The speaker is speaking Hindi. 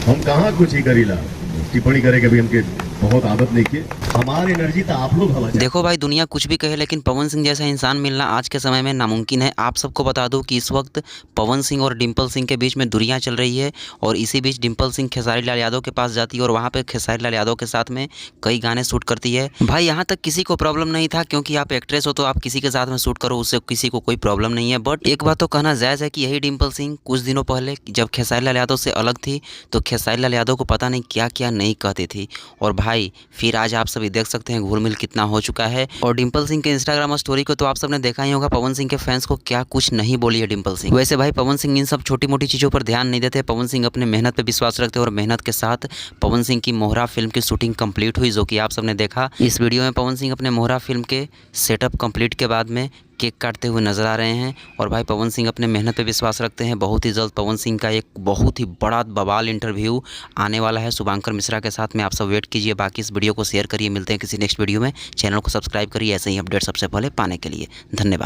हम कहाँ कुछ ही करीला टिप्पणी करे कभी हमके बहुत आदत नहीं किए हमारी एनर्जी तो आप लोग हवा देखो भाई, दुनिया कुछ भी कहे लेकिन पवन सिंह जैसा इंसान मिलना आज के समय में नामुमकिन है। आप सबको बता दूं कि इस वक्त पवन सिंह और डिम्पल सिंह के बीच में दूरियां चल रही है और इसी बीच डिम्पल सिंह खेसारी लाल यादव के पास जाती है और वहां पे खेसारी लाल यादव के साथ में कई गाने शूट करती है। भाई यहाँ तक किसी को प्रॉब्लम नहीं था, क्योंकि आप एक्ट्रेस हो तो आप किसी के साथ में शूट करो, उससे किसी को कोई प्रॉब्लम नहीं है। बट एक बात तो कहना जायज़ है कि यही डिम्पल सिंह कुछ दिनों पहले जब खेसारी लाल यादव से अलग थी तो खेसारी लाल यादव को पता नहीं क्या क्या नहीं कहती थी। और भाई फिर आज आप सभी देख सकते हैं घुल मिल कितना हो चुका है। और डिम्पल सिंह के इंस्टाग्राम स्टोरी को तो आप सबने देखा ही होगा, पवन सिंह के फैंस को क्या कुछ नहीं बोली है डिम्पल सिंह। वैसे भाई पवन सिंह इन सब छोटी मोटी चीज़ों पर ध्यान नहीं देते। पवन सिंह अपने मेहनत पे विश्वास रखते हैं और मेहनत के साथ पवन सिंह की मोहरा फिल्म की शूटिंग कंप्लीट हुई, जो कि आप सबने देखा। इस वीडियो में पवन सिंह अपने मोहरा फिल्म के सेटअप कंप्लीट के बाद में केक काटते हुए नजर आ रहे हैं। और भाई पवन सिंह अपने मेहनत पे विश्वास रखते हैं। बहुत ही जल्द पवन सिंह का एक बहुत ही बड़ा बवाल इंटरव्यू आने वाला है शुभांकर मिश्रा के साथ में। आप सब वेट कीजिए, बाकी इस वीडियो को शेयर करिए। मिलते हैं किसी नेक्स्ट वीडियो में। चैनल को सब्सक्राइब करिए ऐसे ही अपडेट सबसे पहले पाने के लिए। धन्यवाद।